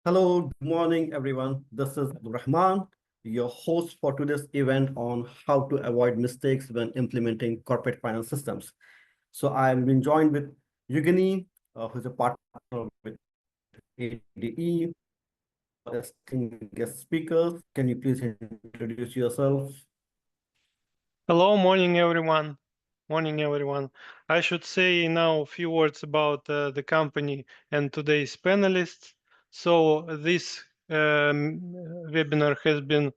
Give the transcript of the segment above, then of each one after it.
Hello, good morning, everyone. This is Rahman, your host for today's event on how to avoid mistakes when implementing corporate finance systems. So I'm being joined with Yugini, who's a partner with ADE, esteemed guest speakers. Can you please introduce yourself? Hello, morning everyone. Morning everyone. I should say now a few words about the company and today's panelists. So this webinar has been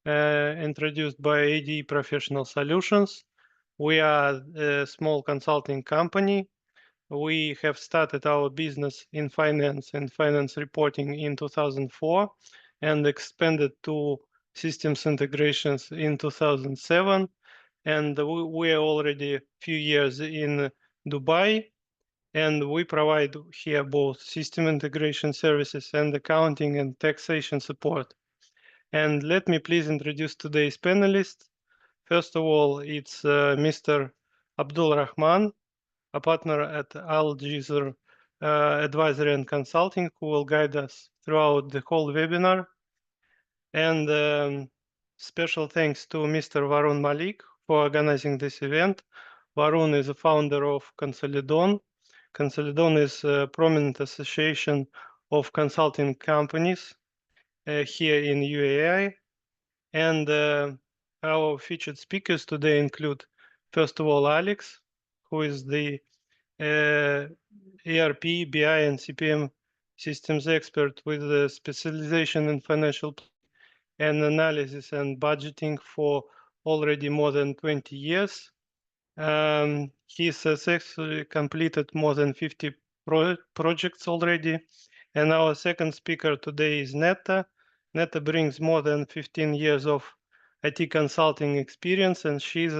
introduced by AD Professional Solutions. We are a small consulting company. We have started our business in finance and finance reporting in 2004 and expanded to systems integrations in 2007, and we are already a few years in Dubai, and we provide here both system integration services and accounting and taxation support. And let me please introduce today's panelists. First of all, it's Mr. Abdul Rahman, a partner at Al Jazeera Advisory and Consulting, who will guide us throughout the whole webinar. And special thanks to Mr. Varun Malik for organizing this event. Varun is a founder of Consolidon. Consolidon is a prominent association of consulting companies here in UAE. And our featured speakers today include, first of all, Alex, who is the ERP, BI, and CPM systems expert with a specialization in financial and analysis and budgeting for already more than 20 years. He successfully completed more than 50 projects already. And our second speaker today is Netta. Netta brings more than 15 years of IT consulting experience, and she's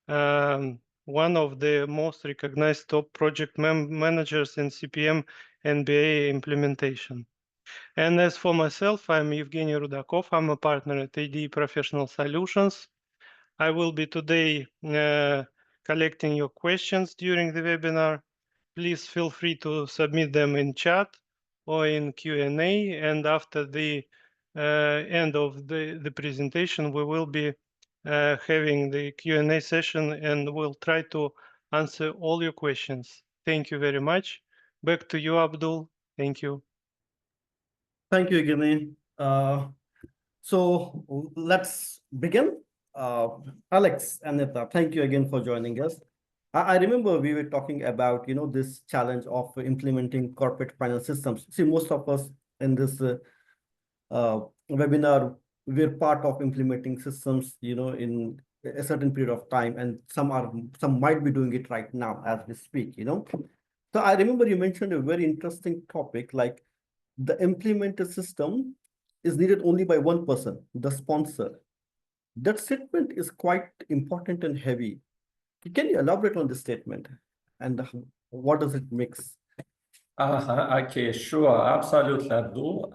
one of the most recognized top project managers in CPM and BA implementation. And as for myself, I'm Evgeny Rudakov. I'm a partner at AD Professional Solutions. I will be today collecting your questions during the webinar. Please feel free to submit them in chat or in Q&A. And after the end of the presentation, we will be having the Q&A session, and we'll try to answer all your questions. Thank you very much. Back to you, Abdul. Thank you. Thank you, Yugini. So let's begin. Alex and Nita, thank you again for joining us. I remember we were talking about, this challenge of implementing corporate finance systems. See, most of us in this webinar, we're part of implementing systems, in a certain period of time, and some might be doing it right now as we speak. So I remember you mentioned a very interesting topic, like the implemented system is needed only by one person, the sponsor. That statement is quite important and heavy. Can you elaborate on this statement and what does it mix? Okay, sure, absolutely, Abdul.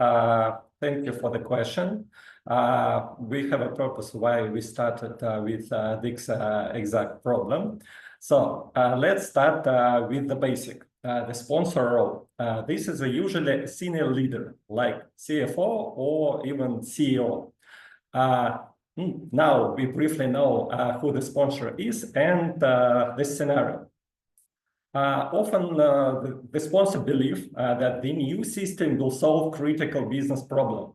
Thank you for the question. We have a purpose why we started with this exact problem. So let's start with the basic, the sponsor role. This is usually a senior leader like CFO or even CEO. Now we briefly know who the sponsor is and this scenario. Often the sponsor believes that the new system will solve critical business problem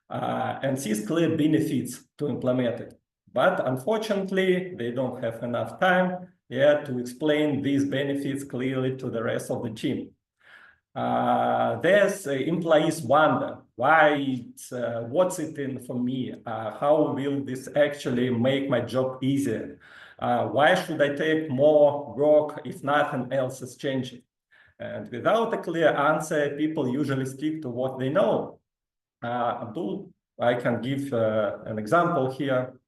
and sees clear benefits to implement it. But unfortunately, they don't have enough time yet to explain these benefits clearly to the rest of the team. There's employees wonder why what's it in for me? How will this actually make my job easier? Why should I take more work if nothing else is changing? And without a clear answer, people usually stick to what they know. Abdul, I can give an example here.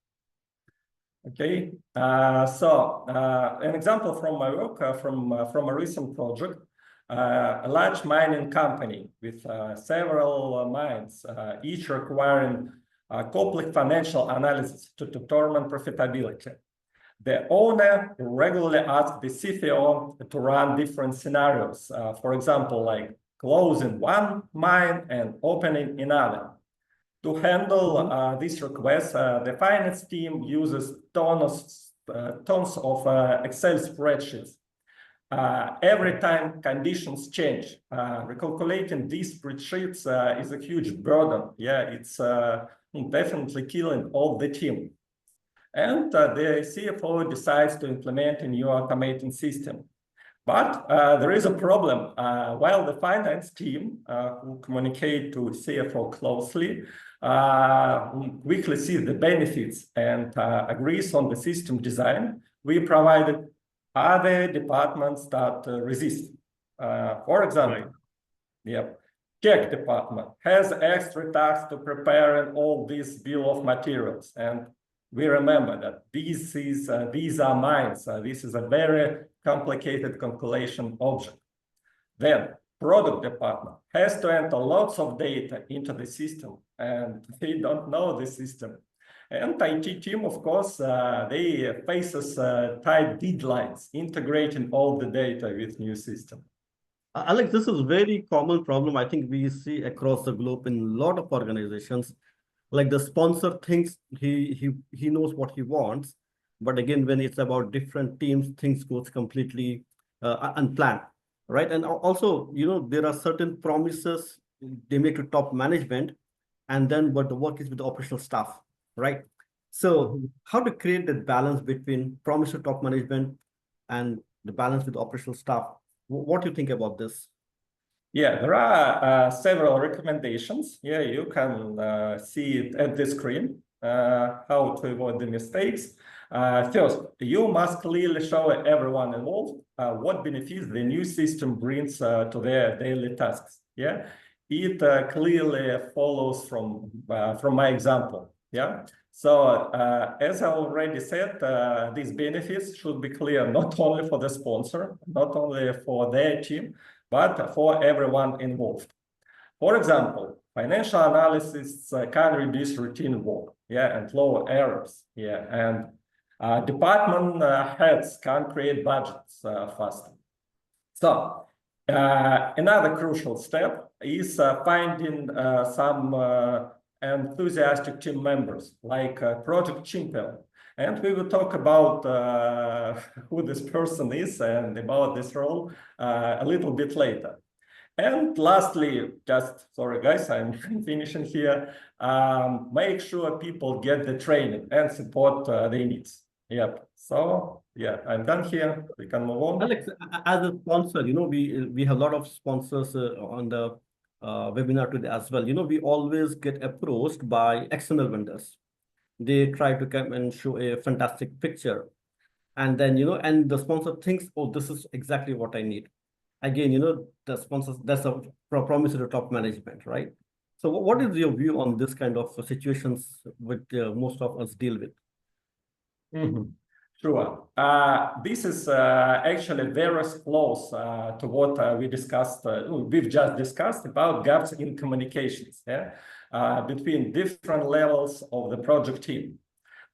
Okay, so an example from my work from a recent project. A large mining company with several mines, each requiring complex financial analysis to determine profitability. The owner regularly asks the CFO to run different scenarios. For example, like closing one mine and opening another. To handle this request, the finance team uses tons of Excel spreadsheets. Every time conditions change, recalculating these spreadsheets is a huge burden. Yeah, it's definitely killing all the team. And the CFO decides to implement a new automating system. But there is a problem. While the finance team, who communicate to CFO closely, quickly see the benefits and agrees on the system design, we provided other departments that resist. For example, tech department has extra tasks to prepare all this bill of materials, and we remember that these are mines. This is a very complicated calculation object. Then product department has to enter lots of data into the system, and they don't know the system. And IT team, of course, they faces tight deadlines integrating all the data with new system. Alex, this is a very common problem. I think we see across the globe in a lot of organizations. Like the sponsor thinks he knows what he wants, but again, when it's about different teams, things goes completely unplanned, right? And also, there are certain promises they make to top management, and then but the work is with the operational staff, right? So how to create that balance between promise to top management and the balance with the operational staff? What do you think about this? Yeah, there are several recommendations. Yeah, you can see it at the screen, how to avoid the mistakes. First, you must clearly show everyone involved what benefits the new system brings to their daily tasks. Yeah, it clearly follows from my example. Yeah, so as I already said, these benefits should be clear not only for the sponsor, not only for their team, but for everyone involved. For example, financial analysis can reduce routine work, yeah, and lower errors, yeah, and department heads can create budgets faster. So another crucial step is finding some enthusiastic team members, like Project Champion. And we will talk about who this person is and about this role a little bit later. And lastly, sorry guys, I'm finishing here, make sure people get the training and support they need. Yep, so yeah, I'm done here, we can move on. Alex, as a sponsor, we have a lot of sponsors on the webinar today as well. We always get approached by external vendors. They try to come and show a fantastic picture, and then and the sponsor thinks, oh, this is exactly what I need. Again, the sponsors, that's a promise to the top management, right? So what is your view on this kind of situations which most of us deal with? Sure. This is actually very close to what we've just discussed about gaps in communications, yeah? Between different levels of the project team.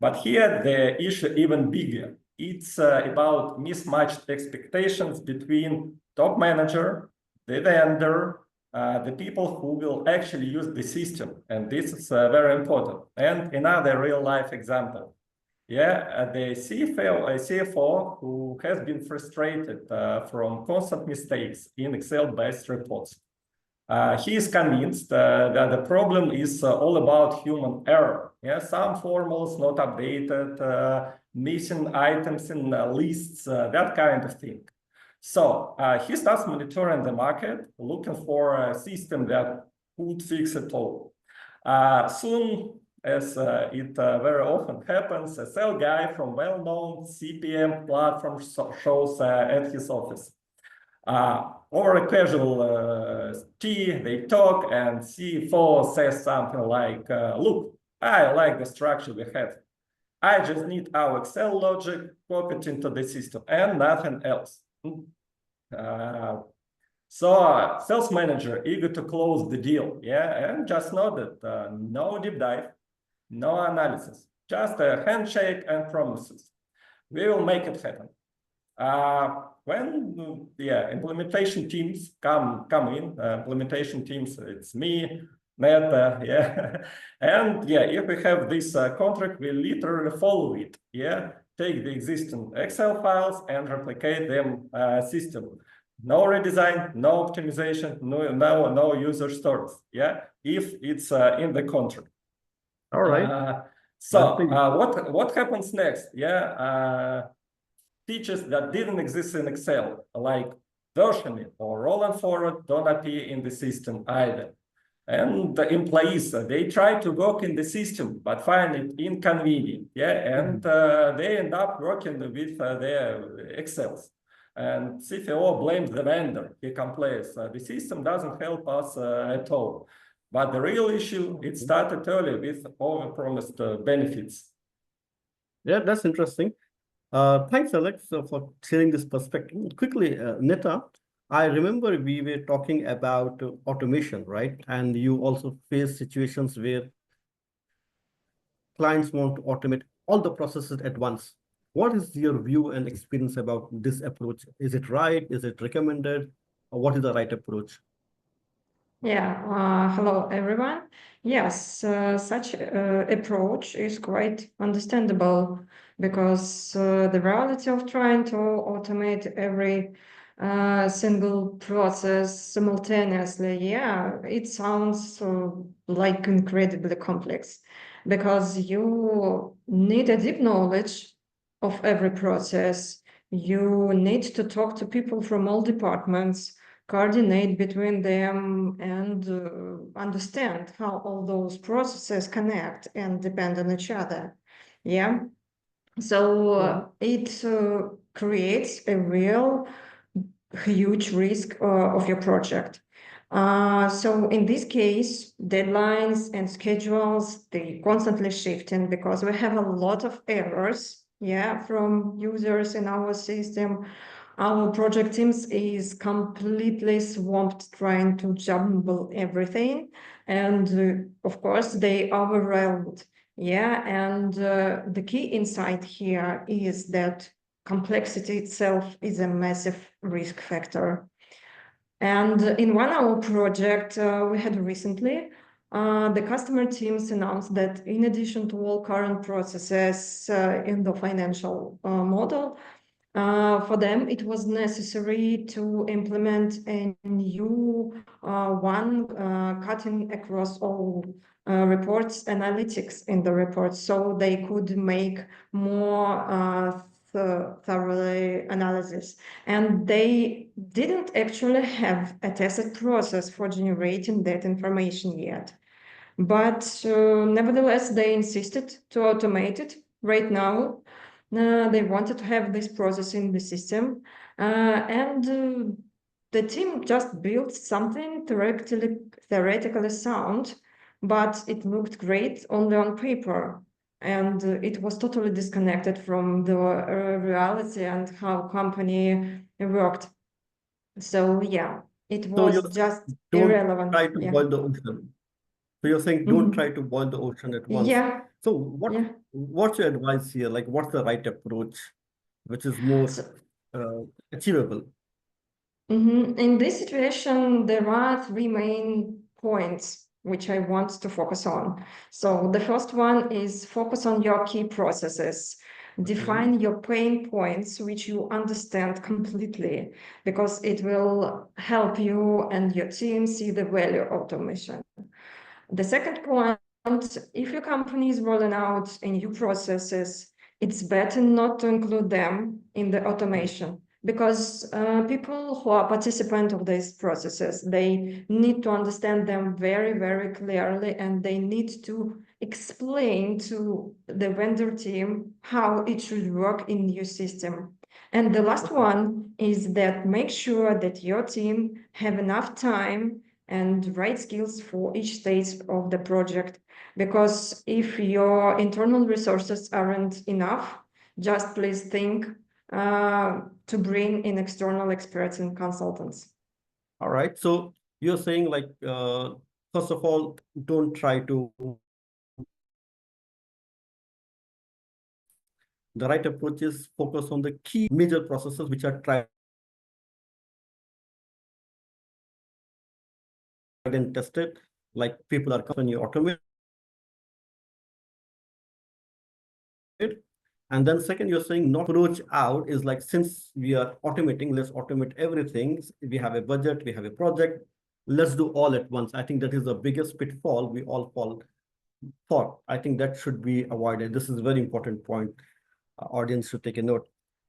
But here the issue even bigger. It's about mismatched expectations between top manager, the vendor, the people who will actually use the system. And this is very important. And another real life example. Yeah, the CFO who has been frustrated from constant mistakes in Excel-based reports. He is convinced that the problem is all about human error. Yeah, some formulas not updated, missing items in lists, that kind of thing. So he starts monitoring the market, looking for a system that could fix it all. Soon, as it very often happens, a sales guy from well-known CPM platform shows at his office. Over a casual tea, they talk, and CFO says something like, look, I like the structure we have. I just need our Excel logic copied into the system and nothing else. So sales manager eager to close the deal, yeah, and just noted, no deep dive, no analysis, just a handshake and promises. We will make it happen. when implementation teams come in, implementation teams, it's me, Neta, and if we have this contract, we literally follow it, take the existing Excel files and replicate them system. No redesign, no optimization, no user stories, if it's in the contract. All right. What happens next? Features that didn't exist in Excel, like versioning or roll and forward, don't appear in the system either. And the employees, they try to work in the system, but find it inconvenient, and they end up working with their Excels. And CFO blames the vendor. He complains, the system doesn't help us at all. But the real issue, it started early with overpromised benefits. Yeah, that's interesting. Thanks, Alex, for sharing this perspective. Quickly, Neta, I remember we were talking about automation, right? And you also face situations where clients want to automate all the processes at once. What is your view and experience about this approach? Is it right? Is it recommended? Or what is the right approach? Yeah, hello everyone. Yes, such approach is quite understandable because the reality of trying to automate every single process simultaneously, it sounds like incredibly complex because you need a deep knowledge of every process. You need to talk to people from all departments, coordinate between them, and understand how all those processes connect and depend on each other. So it creates a real huge risk of your project. So in this case, deadlines and schedules, they constantly shifting because we have a lot of errors, from users in our system. Our project teams is completely swamped trying to jumble everything. And of course, they overwhelmed. And the key insight here is that complexity itself is a massive risk factor. And in one our project we had recently, the customer teams announced that in addition to all current processes in the financial model, for them, it was necessary to implement a new one cutting across all reports, analytics in the reports, so they could make more thoroughly analysis. And they didn't actually have a tested process for generating that information yet. But nevertheless, they insisted to automate it right now. They wanted to have this process in the system, and the team just built something theoretically sound, but it looked great only on paper, and it was totally disconnected from the reality and how company worked. So it was just irrelevant. Try to boil the ocean. So you're saying don't try to boil the ocean at once. So what's your advice here? Like, what's the right approach, which is more achievable? In this situation, there are three main points which I want to focus on. So the first one is focus on your key processes. Define your pain points, which you understand completely, because it will help you and your team see the value of automation. The second point, if your company is rolling out new processes, it's better not to include them in the automation, because people who are participants of these processes, they need to understand them very, very clearly, and they need to explain to the vendor team how it should work in your system. And the last one is that make sure that your team have enough time and right skills for each stage of the project. Because if your internal resources aren't enough, just please think to bring in external experts and consultants. All right. So you're saying, like, first of all, don't try to. The right approach is focus on the key major processes which are tried and test it. Like people are when you automate. And then second, you're saying not approach out is like, since we are automating, let's automate everything. We have a budget, we have a project, let's do all at once. I think that is the biggest pitfall we all fall for. I think that should be avoided. This is a very important point. Audience should take a note.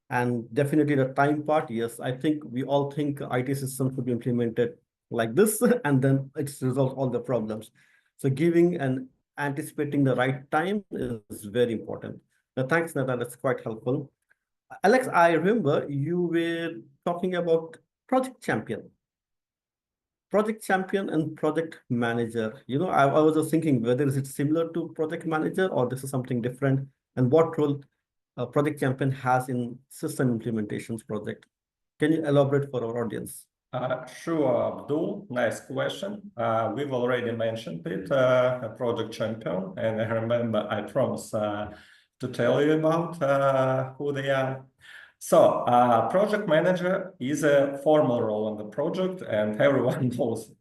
And definitely the time part, yes, I think we all think IT systems should be implemented like this, and then it resolves all the problems. So giving and anticipating the right time is very important. Now, thanks, Nata, that's quite helpful. Alex, I remember you were talking about Project Champion. Project Champion and Project Manager. I was just thinking whether is it similar to Project Manager or this is something different, and what role Project Champion has in system implementations project. Can you elaborate for our audience? Sure, Abdul. Nice question. We've already mentioned it, Project Champion, and I remember I promised to tell you about who they are. So, Project Manager is a formal role in the project, and everyone knows it.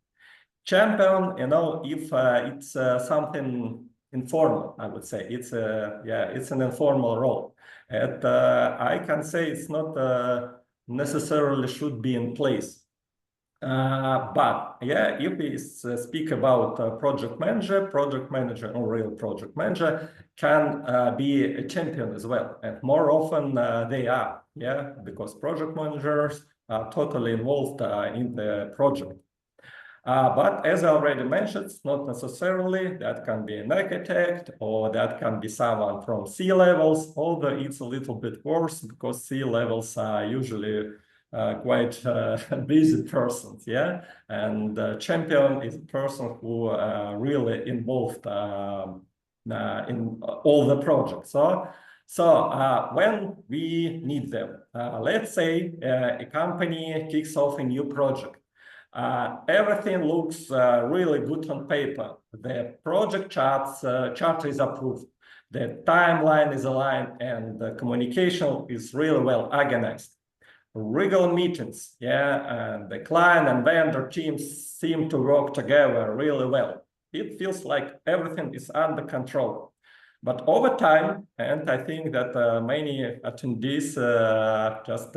Champion, if it's something informal, I would say it's an informal role. And I can say it's not necessarily should be in place. But yeah, if we speak about project manager or real project manager can be a champion as well. And more often they are, because project managers are totally involved in the project. But as I already mentioned, it's not necessarily that can be an architect or that can be someone from C-levels, although it's a little bit worse because C-levels are usually quite busy persons, and champion is a person who really involved in all the projects. So when we need them, let's say a company kicks off a new project. Everything looks really good on paper. The project chart is approved. The timeline is aligned, and the communication is really well organized. Regular meetings, and the client and vendor teams seem to work together really well. It feels like everything is under control. But over time, and I think that many attendees just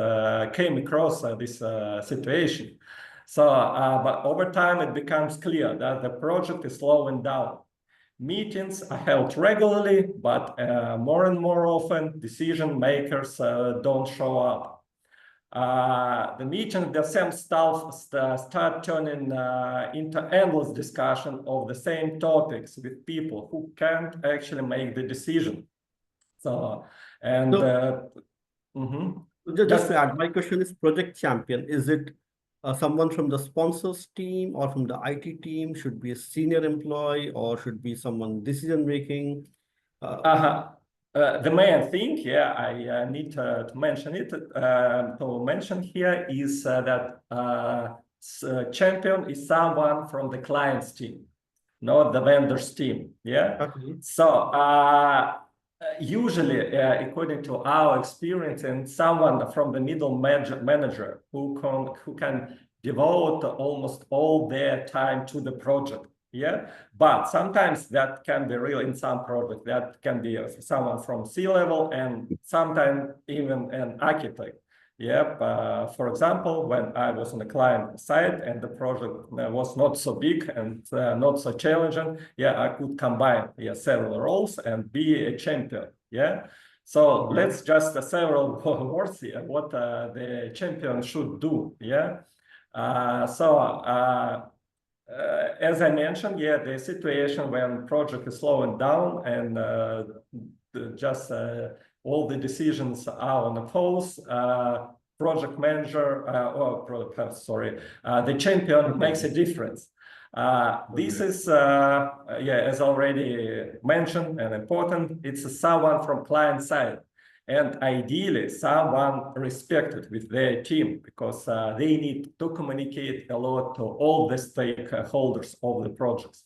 came across this situation. So, but over time, it becomes clear that the project is slowing down. Meetings are held regularly, but more and more often, decision makers don't show up. The meeting, the same stuff start turning into endless discussion of the same topics with people who can't actually make the decision. So, and just to add, my question is Project Champion. Is it someone from the sponsors team or from the IT team? Should be a senior employee or should be someone decision making? The main thing, I need to mention it. To mention here is that champion is someone from the client's team, not the vendor's team. Okay. So usually, according to our experience, and someone from the middle manager who can devote almost all their time to the project. But sometimes that can be real in some projects. That can be someone from C-level and sometimes even an architect. For example, when I was on the client side and the project was not so big and not so challenging, I could combine several roles and be a champion. So let's just several words here what the champion should do. As I mentioned, the situation when project is slowing down and just all the decisions are on the pause, project manager the champion makes a difference. This is, as already mentioned and important, it's someone from client side. And ideally, someone respected with their team because they need to communicate a lot to all the stakeholders of the projects.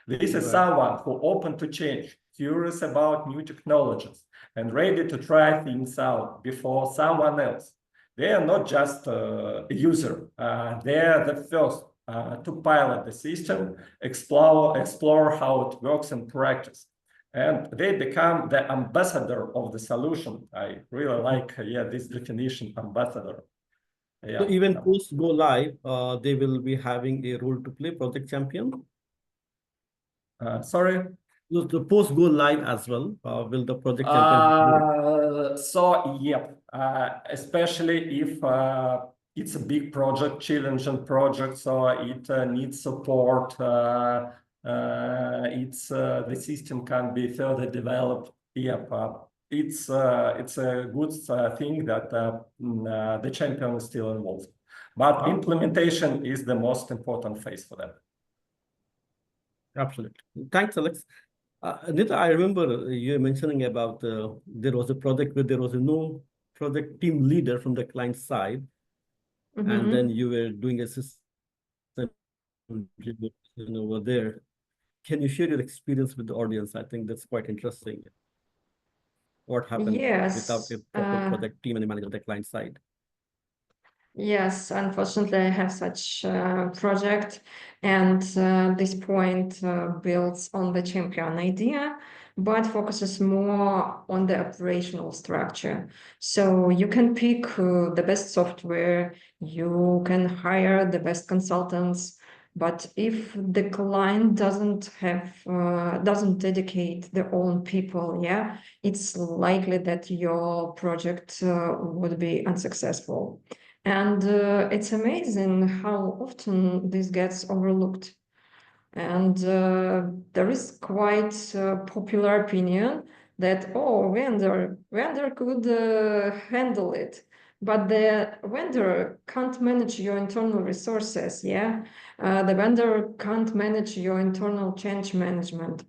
This is someone who open to change, curious about new technologies, and ready to try things out before someone else. They are not just a user. They are the first to pilot the system, explore how it works in practice. And they become the ambassador of the solution. I really like, this definition, ambassador. So even post go live, they will be having a role to play, project champion. Sorry. The post go live as well. Will the project champion? Especially if it's a big project, challenging project, so it needs support. The system can be further developed. It's a good thing that the champion is still involved, but implementation is the most important phase for them. Absolutely. Thanks, Alex. Nita, I remember you mentioning about there was a project where there was no project team leader from the client side, and then you were doing a system over there. Can you share your experience with the audience? I think that's quite interesting. What happened without a proper project team and manager on the client side? Yes, unfortunately, I have such a project, and this point builds on the champion idea, but focuses more on the operational structure. So you can pick the best software, you can hire the best consultants, but if the client doesn't dedicate their own people, it's likely that your project would be unsuccessful. And it's amazing how often this gets overlooked. And there is quite a popular opinion that, vendor could handle it. But the vendor can't manage your internal resources, the vendor can't manage your internal change management.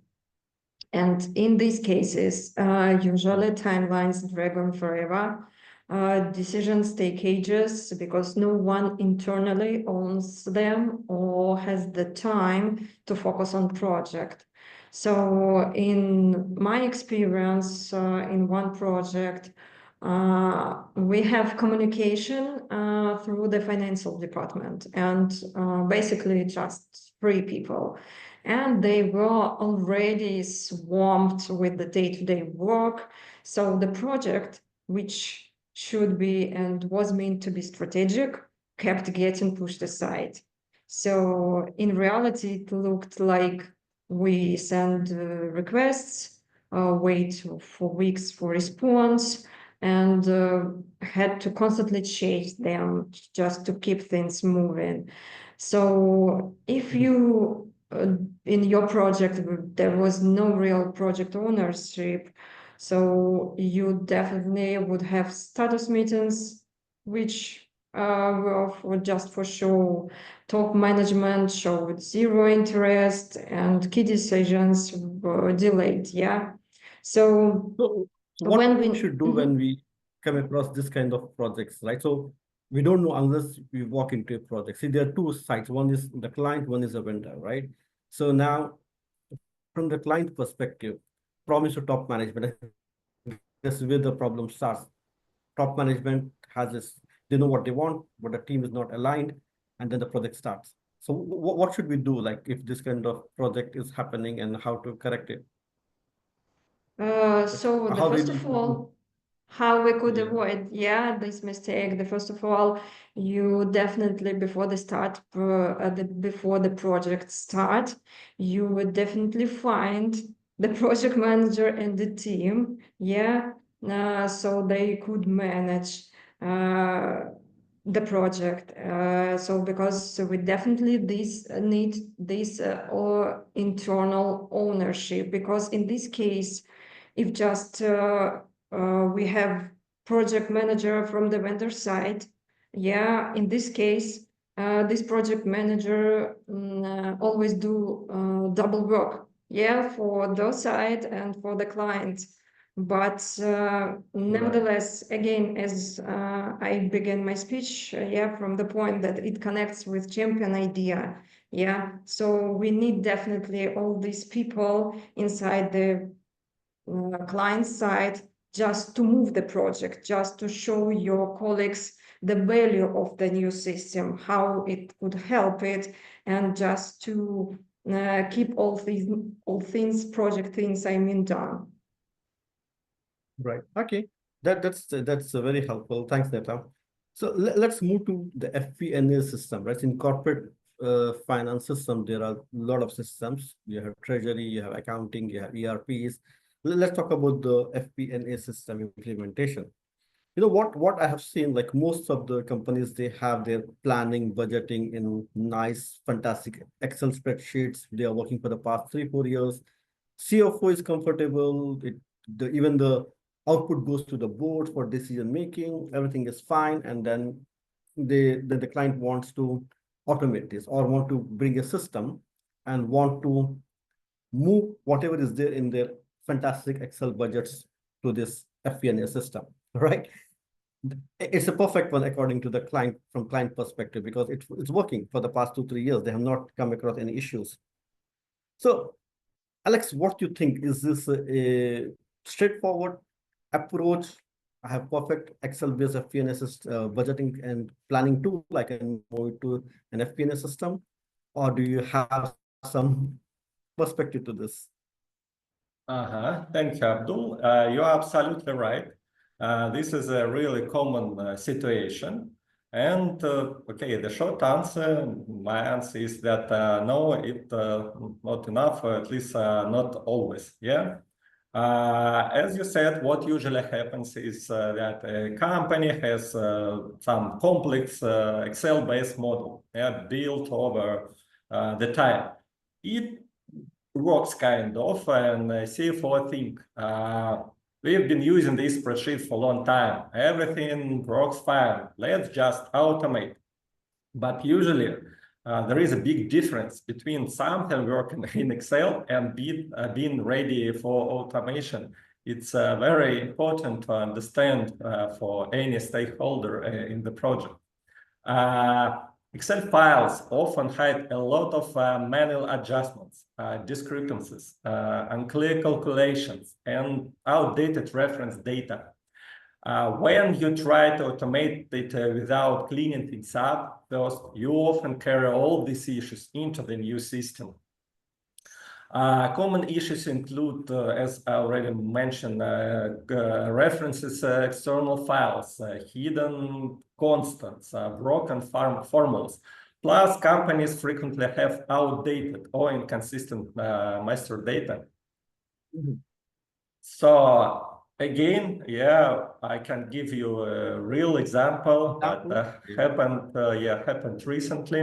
And in these cases, usually timelines drag on forever. Decisions take ages because no one internally owns them or has the time to focus on project. So in my experience, in one project, we have communication through the financial department, and basically just 3 people. And they were already swamped with the day-to-day work. So the project, which should be and was meant to be strategic, kept getting pushed aside. So in reality, it looked like we send requests, wait for weeks for response, and had to constantly chase them just to keep things moving. So if you in your project there was no real project ownership, so you definitely would have status meetings, which were just for show. Top management showed zero interest, and key decisions were delayed. So what we should do when we come across this kind of projects, right? So we don't know unless we walk into a project. See, there are 2 sides. One is the client, one is a vendor, right? So now, from the client perspective, promise to top management. This is where the problem starts. Top management has this, they know what they want, but the team is not aligned, and then the project starts. So what should we do, like if this kind of project is happening, and how to correct it? So the first of all, how we could avoid this mistake. First of all, you definitely before the project start, you would definitely find the project manager and the team, so they could manage the project. So because we definitely need this or internal ownership, because in this case, if just we have project manager from the vendor side, in this case, this project manager always do double work, for those side and for the client. But nevertheless, again, as I began my speech, from the point that it connects with champion idea, so we need definitely all these people inside the client side just to move the project, just to show your colleagues the value of the new system, how it could help it, and just to keep all things, project things, done. Right. Okay. That's very helpful. Thanks, Neta. So let's move to the FP&A system, right? In corporate finance system, there are a lot of systems. You have treasury, you have accounting, you have ERPs. Let's talk about the FP&A system implementation. You know what I have seen, like most of the companies, they have their planning, budgeting in nice, fantastic Excel spreadsheets. They are working for the past 3-4 years. CFO is comfortable. Even the output goes to the board for decision making. Everything is fine, and then the client wants to automate this or want to bring a system and want to move whatever is there in their fantastic Excel budgets to this FP&A system, right? It's a perfect one according to the client, from client perspective, because it's working for the past 2-3 years. They have not come across any issues. So Alex, what do you think? Is this a straightforward approach? I have perfect Excel-based FP&A budgeting and planning tool. I can move it to an FP&A system, or do you have some perspective to this? Thank you, Abdul. You're absolutely right. This is a really common situation. And okay, the short answer, my answer is that no, it's not enough, or at least not always. Yeah. As you said, what usually happens is that a company has some complex Excel-based model, built over the time. It works kind of, and CFO think, we've been using this spreadsheet for a long time. Everything works fine. Let's just automate. But usually there is a big difference between something working in Excel and being ready for automation. It's very important to understand for any stakeholder in the project. Excel files often hide a lot of manual adjustments, discrepancies, unclear calculations, and outdated reference data. When you try to automate it without cleaning things up, first, you often carry all these issues into the new system. Common issues include, as I already mentioned, references, external files, hidden constants, broken formulas. Plus, companies frequently have outdated or inconsistent master data. So again, yeah, I can give you a real example that happened recently.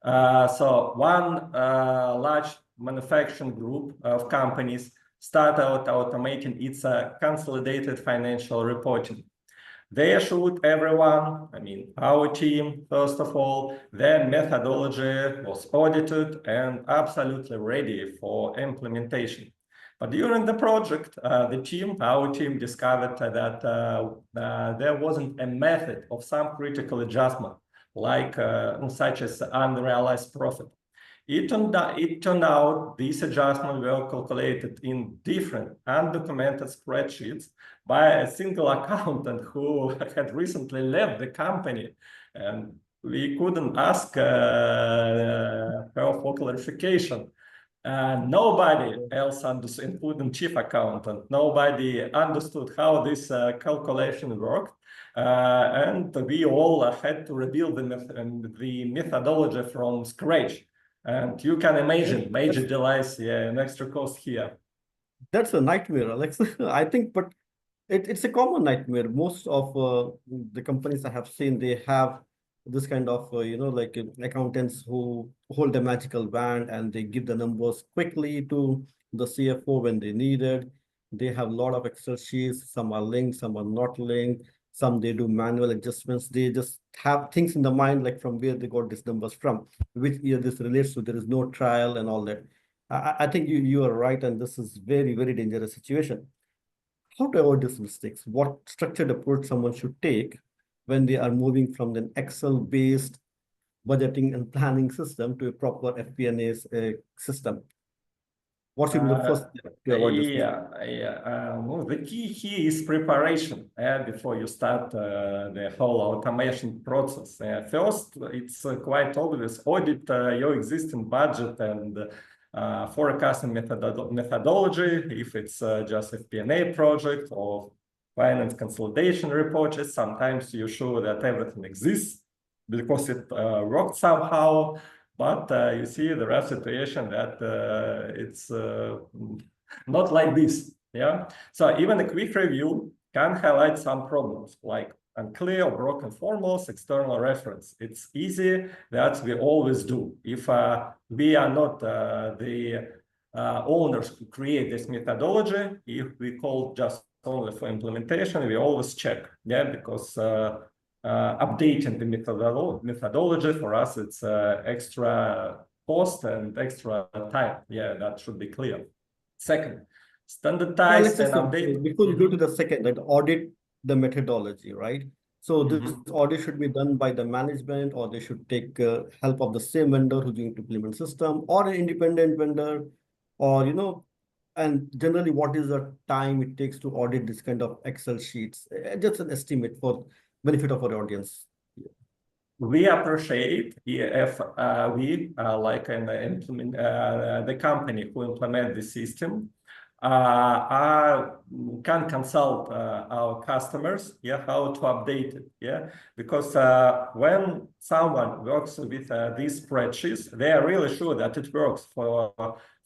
So one large manufacturing group of companies started automating its consolidated financial reporting. They assured everyone, our team, first of all, their methodology was audited and absolutely ready for implementation. But during the project, our team discovered that there wasn't a method of some critical adjustment, like such as unrealized profit. It turned out these adjustments were calculated in different undocumented spreadsheets by a single accountant who had recently left the company, and we couldn't ask her for clarification. Nobody else understood, including chief accountant, nobody understood how this calculation worked. And we all had to rebuild the methodology from scratch. And you can imagine major delays, and extra cost here. That's a nightmare, Alex. I think, but it's a common nightmare. Most of the companies I have seen, they have this kind of, like accountants who hold a magical wand and they give the numbers quickly to the CFO when they need it. They have a lot of Excel sheets. Some are linked, some are not linked. Some they do manual adjustments. They just have things in the mind, like from where they got these numbers from, which year this relates to. There is no trial and all that. I think you are right, and this is very, very dangerous situation. How to avoid these mistakes? What structured approach someone should take when they are moving from an Excel-based budgeting and planning system to a proper FP&A system? What should be the first step to avoid this mistake? Well, the key here is preparation before you start the whole automation process. First, it's quite obvious, audit your existing budget and forecasting methodology, if it's just FP&A project or finance consolidation reports. Sometimes you're sure that everything exists because it worked somehow. But you see, there are situations that it's not like this. Yeah. So even a quick review can highlight some problems like unclear or broken formulas, external reference. It's easy that we always do. If we are not the owners who create this methodology, if we call just only for implementation, we always check. Yeah, because updating the methodology for us, it's extra cost and extra time. Yeah, that should be clear. Second, standardize and update. Before you go to the second, that audit the methodology, right? So this audit should be done by the management, or they should take help of the same vendor who's going to implement system, or an independent vendor, or and generally what is the time it takes to audit this kind of Excel sheets? Just an estimate for benefit of our audience. We appreciate if we, like the company who implement the system, can consult our customers, how to update it, because when someone works with these spreadsheets, they are really sure that it works. For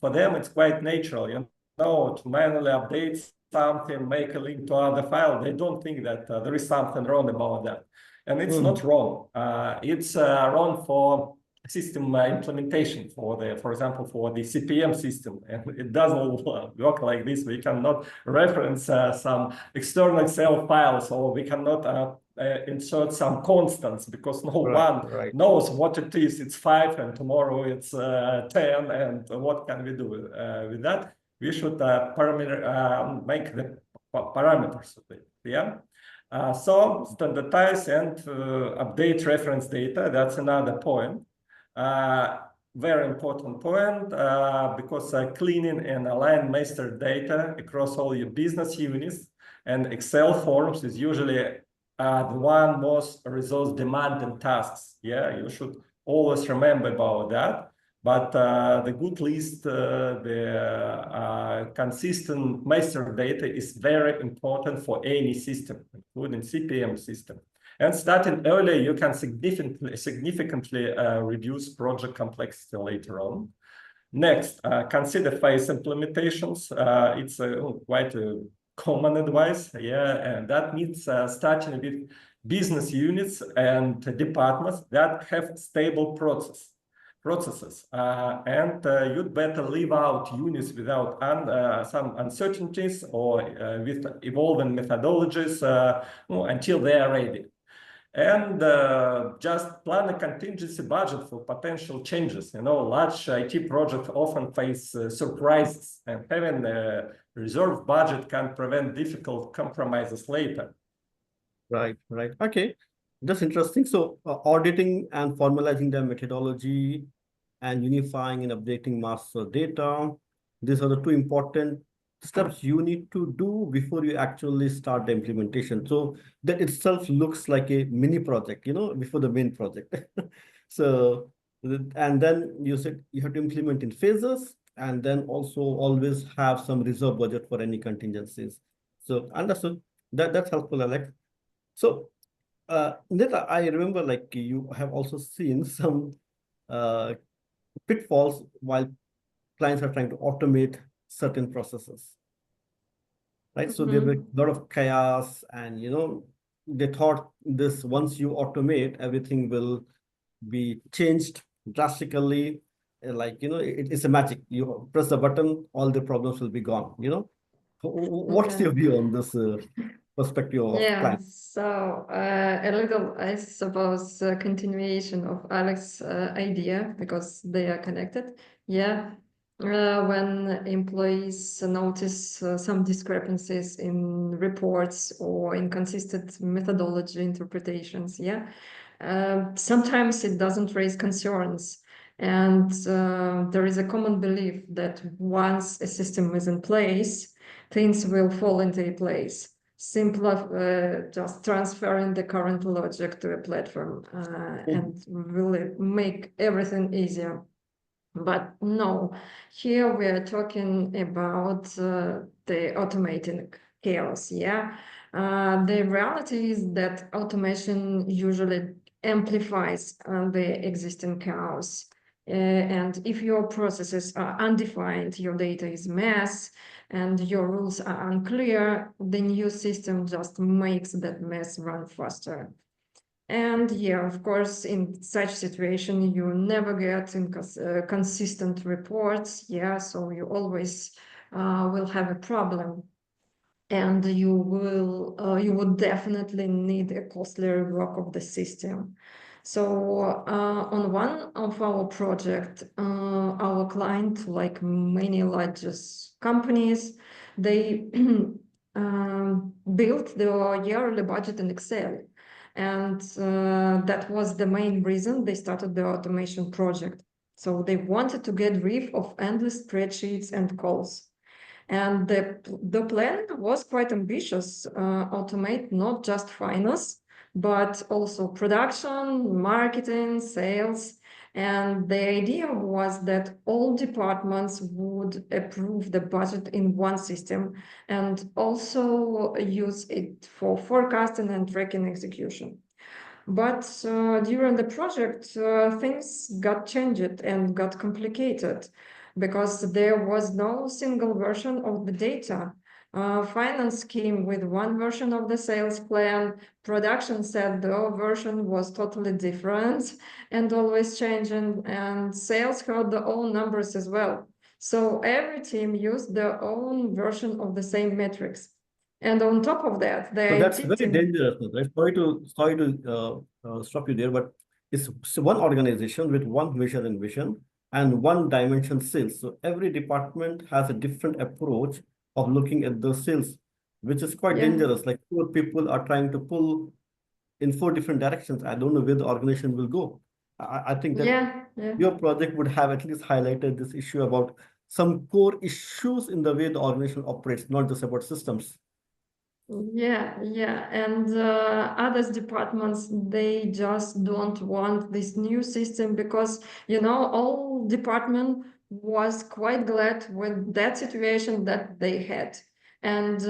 them, it's quite natural, to manually update something, make a link to other file. They don't think that there is something wrong about that. And it's not wrong. It's wrong for system implementation, for example, for the CPM system. And it doesn't work like this. We cannot reference some external Excel files, or we cannot insert some constants, because no one knows what it is. It's 5 and tomorrow it's 10, and what can we do with that? We should make the parameters of it, so standardize and update reference data. That's another point. Very important point, because cleaning and align master data across all your business units and Excel forms is usually the one most resource demanding tasks. You should always remember about that. But the good list, the consistent master data is very important for any system, including CPM system. And starting early, you can significantly reduce project complexity later on. Next, consider phase implementations. It's quite a common advice, and that means starting with business units and departments that have stable processes. And you'd better leave out units without some uncertainties, or with evolving methodologies until they are ready. And just plan a contingency budget for potential changes. Large IT projects often face surprises, and having a reserve budget can prevent difficult compromises later. Right. Okay, that's interesting. So auditing and formalizing the methodology and unifying and updating master data, these are the two important steps you need to do before you actually start the implementation. So that itself looks like a mini project, before the main project. So, and then you said you have to implement in phases, and then also always have some reserve budget for any contingencies. So understood. That's helpful, Alex. So Nita, I remember you have also seen some pitfalls while clients are trying to automate certain processes, right? So there were a lot of chaos, and they thought this, once you automate, everything will be changed drastically. It's a magic. You press the button, all the problems will be gone. What's your view on this perspective of clients? So a little, I suppose, continuation of Alex's idea, because they are connected. When employees notice some discrepancies in reports or inconsistent methodology interpretations, sometimes it doesn't raise concerns. And there is a common belief that once a system is in place, things will fall into place. Simply just transferring the current logic to a platform and really make everything easier. But no, here we are talking about the automating chaos, yeah? The reality is that automation usually amplifies the existing chaos. And if your processes are undefined, your data is mess, and your rules are unclear, the new system just makes that mess run faster. And yeah, of course, in such situation, you never get consistent reports. Yeah, so you always will have a problem, and you would definitely need a costly rework of the system. So on one of our project, our client, like many largest companies, they built their yearly budget in Excel. And that was the main reason they started the automation project. So they wanted to get rid of endless spreadsheets and calls. And the plan was quite ambitious, automate not just finance, but also production, marketing, sales. And the idea was that all departments would approve the budget in one system and also use it for forecasting and tracking execution. But during the project, things got changed and got complicated because there was no single version of the data. Finance came with one version of the sales plan. Production said the version was totally different and always changing, and sales had their own numbers as well. So every team used their own version of the same metrics. And on top of that, the So that's IT very team. dangerous, right? Sorry to stop you there, but it's one organization with one mission and vision and one dimension sales. So every department has a different approach of looking at the sales, which is quite Yeah. dangerous. Like 4 people are trying to pull in 4 different directions. I don't know where the organization will go. I think that Yeah. your project would have at least highlighted this issue about some core issues in the way the organization operates, not just about systems. Yeah, and others departments, they just don't want this new system because, all department was quite glad with that situation that they had. And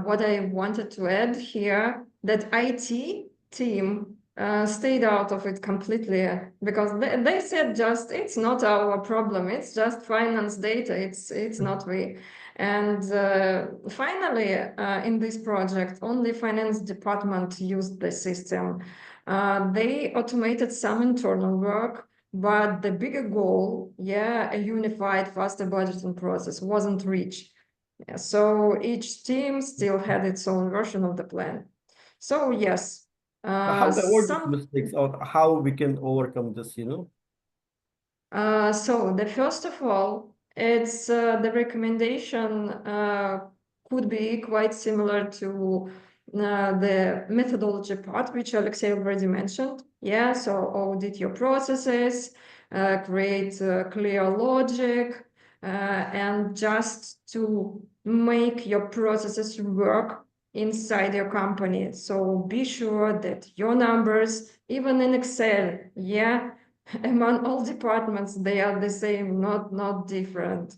what I wanted to add here, that IT team stayed out of it completely because they said just, it's not our problem, it's just finance data, it's not we. And finally, in this project, only finance department used the system. They automated some internal work, but the bigger goal, a unified, faster budgeting process wasn't reached. Yeah, so each team still had its own version of the plan. So yes, How to avoid these some mistakes or how we can overcome this, So the first of all, it's the recommendation could be quite similar to the methodology part, which Alexei already mentioned. Yeah, so audit your processes, create clear logic, and just to make your processes work inside your company. So be sure that your numbers, even in Excel, among all departments, they are the same, not different.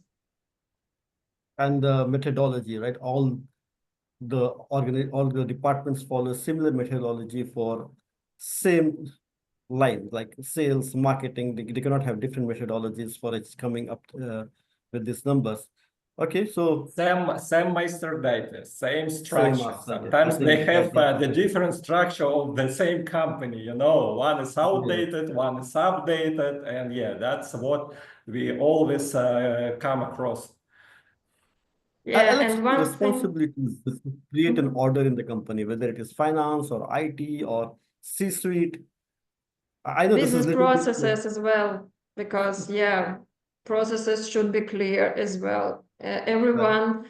and the methodology, right? All the departments follow similar methodology for same line, like sales, marketing. They cannot have different methodologies for it's coming up with these numbers. Okay, so Same master data, same structure. master data, Sometimes same they have data. the different structure of the same company, one is outdated, one is updated, and that's what we always come across. Yeah, Alex, and one thing, responsibilities is to create an order in the company, whether it is finance or IT or C-suite. I know this is business little bit, processes as well, because processes should be clear as well. Everyone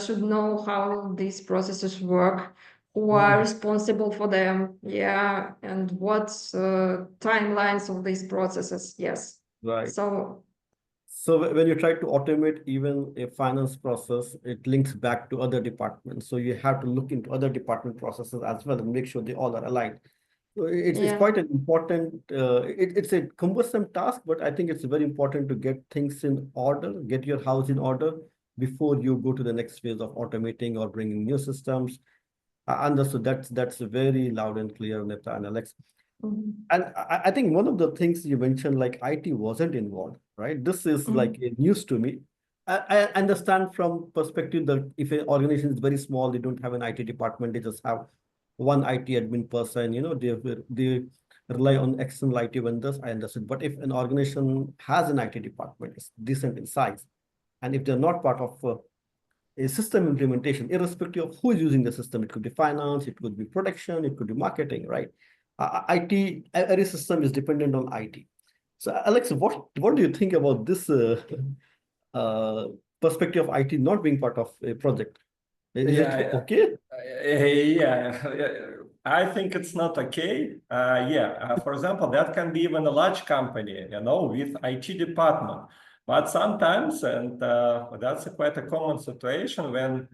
should know how these processes work, who are responsible for them, yeah, and what's timelines of these processes, yes. Right. So So when you try to automate even a finance process, it links back to other departments. So you have to look into other department processes as well and make sure they all are aligned. So it's yeah. quite an important, it's a cumbersome task, but I think it's very important to get things in order, get your house in order before you go to the next phase of automating or bringing new systems. Understood. That's very loud and clear, Nita and Alex. Mhm. And I think one of the things you mentioned, like IT wasn't involved, right? This is like a news to me. I understand from perspective that if an organization is very small, they don't have an IT department, they just have one IT admin person, they rely on external IT vendors. I understood. But if an organization has an IT department, it's decent in size, and if they're not part of a system implementation, irrespective of who is using the system. It could be finance, it could be production, it could be marketing, right? IT, every system is dependent on IT. So, Alex, what do you think about this uh, perspective of IT not being part of a project? Is it okay? I think it's not okay. For example, that can be even a large company, with IT department. But sometimes, and that's quite a common situation when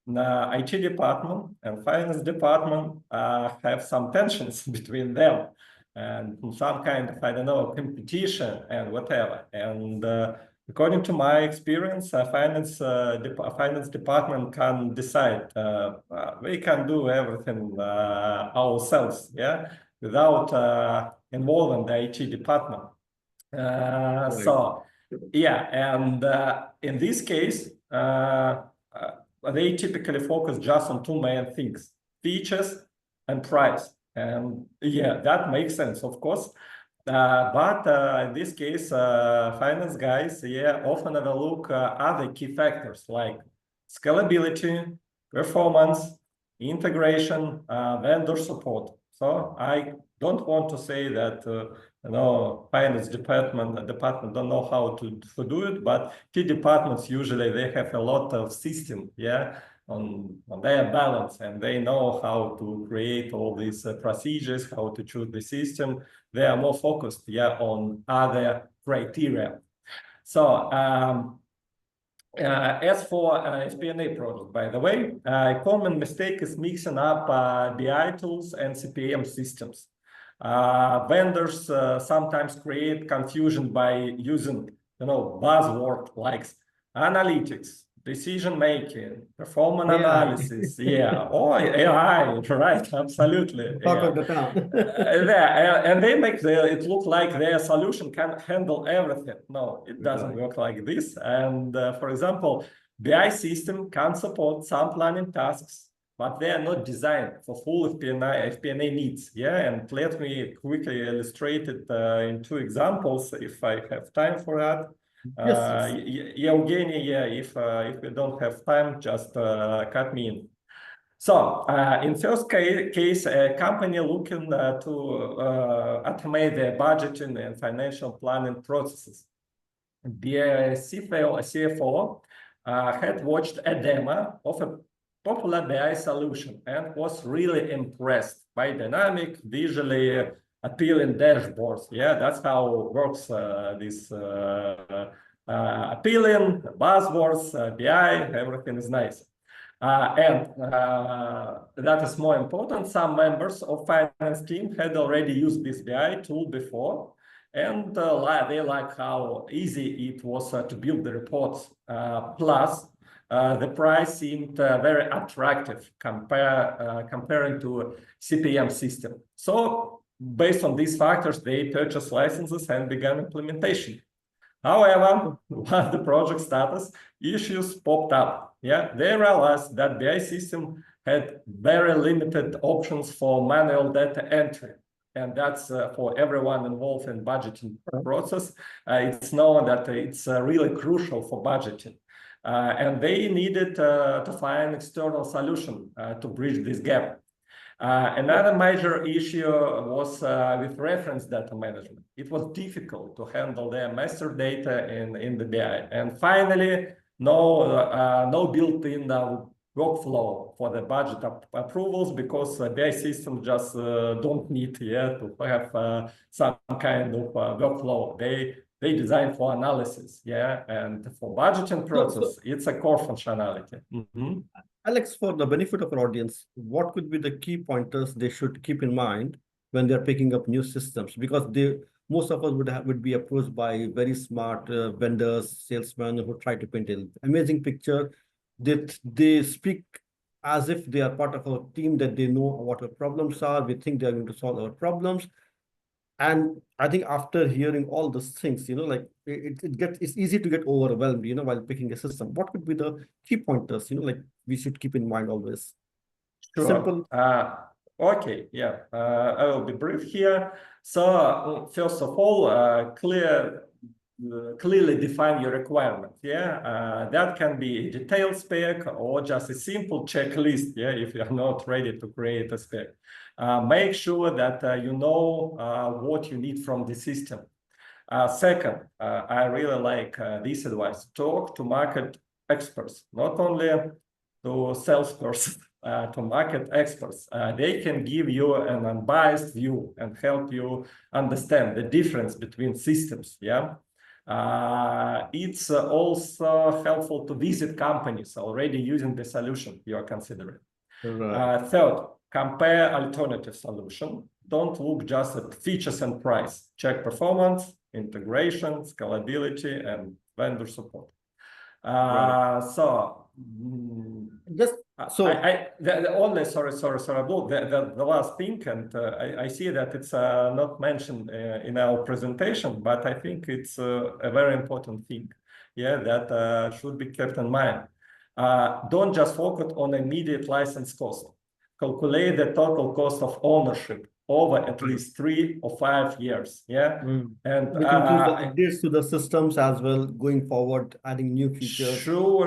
the IT department and finance department have some tensions between them and some kind of, I don't know, competition and whatever. And according to my experience, finance department can decide we can do everything ourselves, without involving the IT department. So, and in this case, they typically focus just on two main things: features and price. And that makes sense, of course. But in this case, finance guys, often overlook other key factors like scalability, performance, integration, vendor support. So I don't want to say that finance department don't know how to do it, but key departments usually they have a lot of system, on their balance, and they know how to create all these procedures, how to choose the system. They are more focused, on other criteria. So as for FP&A project, by the way, a common mistake is mixing up BI tools and CPM systems. Vendors sometimes create confusion by using, buzzword like analytics, decision making, performance analysis, or AI, right? Absolutely. Talk of the town. And they make it look like their solution can handle everything. No, it doesn't work like this. And for example, BI system can support some planning tasks, but they are not designed for full FP&A needs. And let me quickly illustrate it in two examples, if I have time for that. Yes. Evgeny, if we don't have time, just cut me in. So in first case, a company looking to automate their budgeting and financial planning processes. The CFO had watched a demo of a popular BI solution and was really impressed by dynamic, visually appealing dashboards. That's how it works, this appealing buzzwords, BI, everything is nice. And that is more important. Some members of finance team had already used this BI tool before, and they like how easy it was to build the reports. Plus, the price seemed very attractive comparing to CPM system. So, based on these factors, they purchased licenses and began implementation. However, once the project status, issues popped up. They realized that BI system had very limited options for manual data entry. And that's for everyone involved in budgeting process. It's known that it's really crucial for budgeting. And they needed to find external solution to bridge this gap. Another major issue was with reference data management. It was difficult to handle their master data in the BI. And finally, no built-in workflow for the budget approvals, because their system just don't need to have some kind of workflow. They design for analysis, and for budgeting process, it's a core functionality. Alex, for the benefit of our audience, what could be the key pointers they should keep in mind when they're picking up new systems? Because most of us would be approached by very smart vendors, salesmen who try to paint an amazing picture. They speak as if they are part of our team, that they know what our problems are. We think they are going to solve our problems. And I think after hearing all those things, like it's easy to get overwhelmed, while picking a system. What could be the key pointers, like we should keep in mind always? Sure. Simple. Okay, I will be brief here. So first of all, clearly define your requirement. That can be a detailed spec or just a simple checklist. If you are not ready to create a spec, make sure that you know what you need from the system. Second, I really like this advice: talk to market experts, not only to salesperson. To market experts. They can give you an unbiased view and help you understand the difference between systems. It's also helpful to visit companies already using the solution you are considering. Right. Third, compare alternative solution. Don't look just at features and price. Check performance, integration, scalability, and vendor support. Right. The last thing, and I see that it's not mentioned in our presentation, but I think it's a very important thing, that should be kept in mind. Don't just focus on immediate license cost. Calculate the total cost of ownership over at least 3 or 5 years. And which includes the updates to the systems as well, going forward, adding new features. Sure.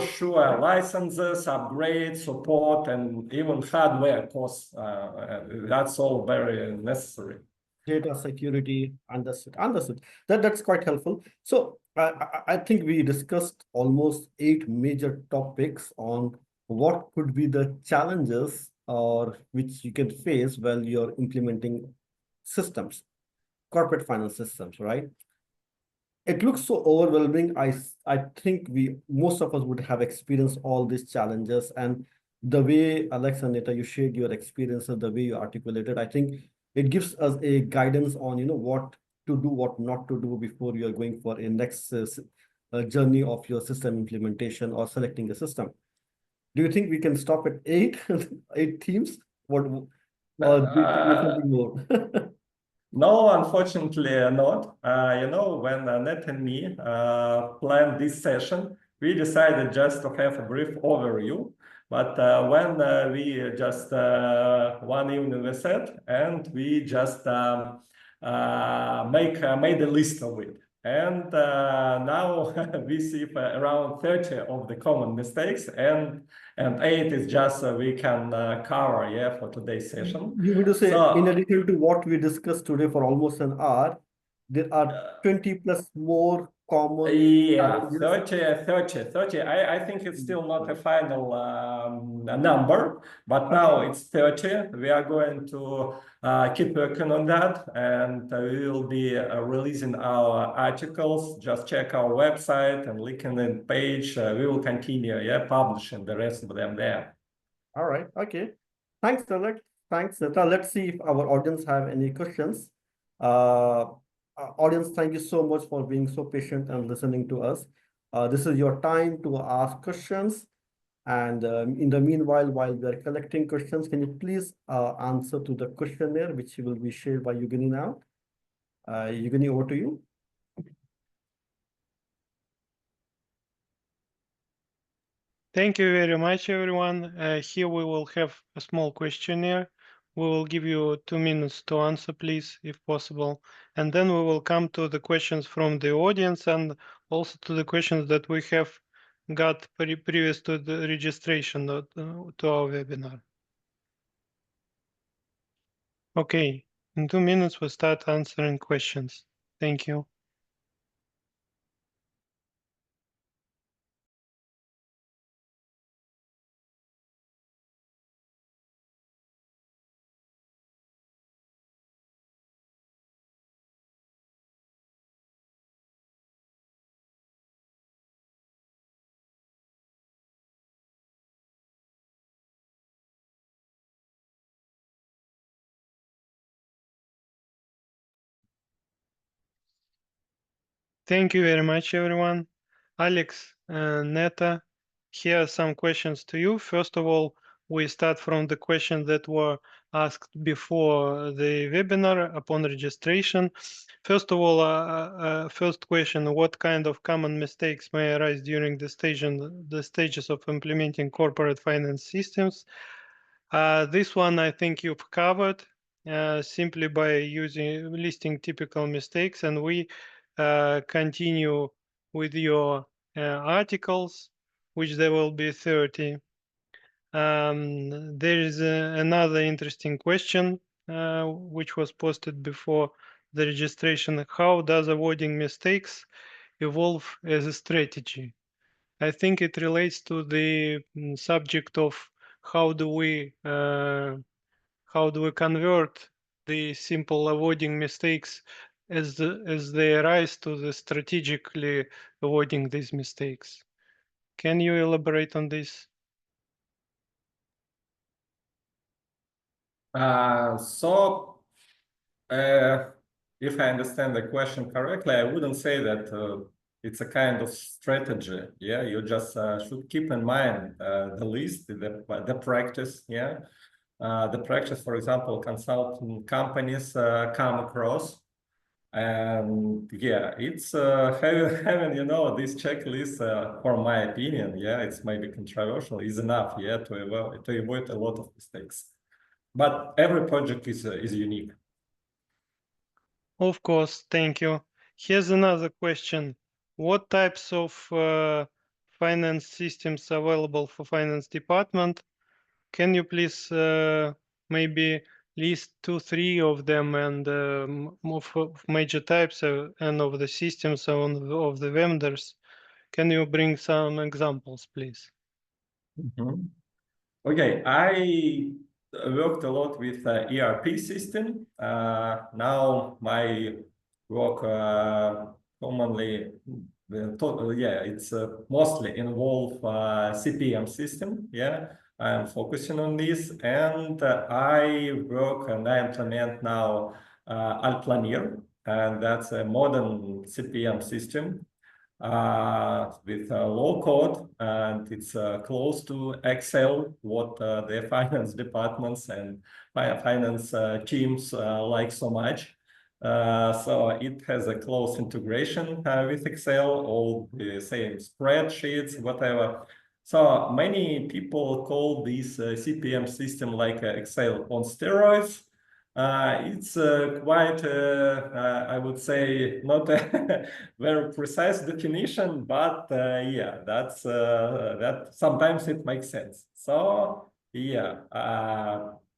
Licenses, upgrades, support, and even hardware costs. That's all very necessary. Data security, understood. That's quite helpful. So I think we discussed almost 8 major topics on what could be the challenges or which you can face while you're implementing systems, corporate finance systems, right? It looks so overwhelming. I think most of us would have experienced all these challenges, and the way Alex and Neta, you shared your experiences, the way you articulated, I think it gives us a guidance on what to do, what not to do before you are going for a next journey of your system implementation or selecting a system. Do you think we can stop at 8 themes? Or do you think something more? No, unfortunately not. When Net and me planned this session, we decided just to have a brief overview. But when we just one evening we sat and we just made a list of it. And now we see around 30 of the common mistakes, and 8 is just we can cover for today's session. You mean to say, in addition to what we discussed today for almost an hour, there are 20 plus more common 30. I think it's still not a final number, but now it's 30. We are going to keep working on that, and we will be releasing our articles. Just check our website and LinkedIn page. We will continue publishing the rest of them there. All right. Okay. Thanks, Alex. Thanks, Neta. Let's see if our audience have any questions. Audience, thank you so much for being so patient and listening to us. This is your time to ask questions. And in the meanwhile, while we are collecting questions, can you please answer to the questionnaire, which will be shared by Yugini now? Yugini, over to you. Thank you very much, everyone. Here we will have a small questionnaire. We will give you 2 minutes to answer, please, if possible. And then we will come to the questions from the audience and also to the questions that we have got previous to the registration to our webinar. Okay, in 2 minutes we'll start answering questions. Thank you. Thank you very much, everyone. Alex, Neta, here are some questions to you. First of all, we start from the questions that were asked before the webinar upon registration. First of all, first question, what kind of common mistakes may arise during the stages of implementing corporate finance systems? This one I think you've covered simply by listing typical mistakes, and we continue with your articles, which there will be 30. There is another interesting question which was posted before the registration. How does avoiding mistakes evolve as a strategy? I think it relates to the subject of how do we convert the simple avoiding mistakes as they arise to the strategically avoiding these mistakes. Can you elaborate on this? If I understand the question correctly, I wouldn't say that it's a kind of strategy. Yeah, you just should keep in mind the list, the practice. Yeah, the practice, for example, consulting companies come across. And yeah, it's having this checklist, for my opinion, yeah, it's maybe controversial, is enough, yeah, to avoid a lot of mistakes. But every project is unique. Of course, thank you. Here's another question. What types of finance systems are available for finance department? Can you please maybe list 2-3 of them and of major types and of the systems of the vendors? Can you bring some examples, please? Mm-hmm. Okay, I worked a lot with ERP system. Now my work commonly, it's mostly involve CPM system. Yeah, I'm focusing on this, and I work and I implement now Alplanir, and that's a modern CPM system with low code, and it's close to Excel, what the finance departments and finance teams like so much. So it has a close integration with Excel, all the same spreadsheets, whatever. So many people call this CPM system like Excel on steroids. It's quite, I would say, not a very precise definition, but yeah, that sometimes it makes sense. So yeah,